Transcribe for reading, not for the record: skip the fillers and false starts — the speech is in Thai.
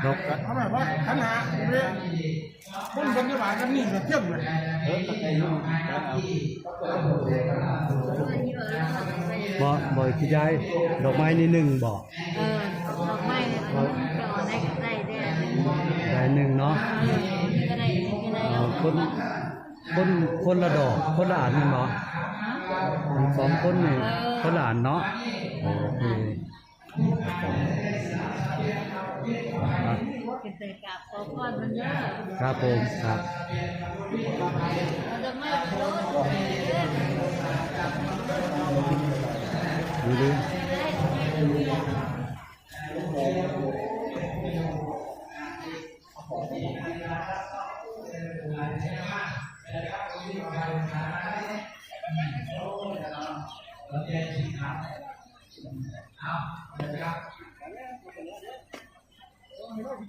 ดอกเขาแบบว่าขันหาเนี่ยคนคนที่บ้านกันนี่ก็เทียบเลยบ่ขี้ยายดอกไม้นี่1บ่ดอกไม้เนี่ยเขาจะเอาได้ได้1เนาะก็ได้คนละดอกคนละอันเนาะ2คนนี่คนละอันเนาะโอเคเป็นใจกราบขอพรมันเยอะครับผมครับดอกไม้โลดดู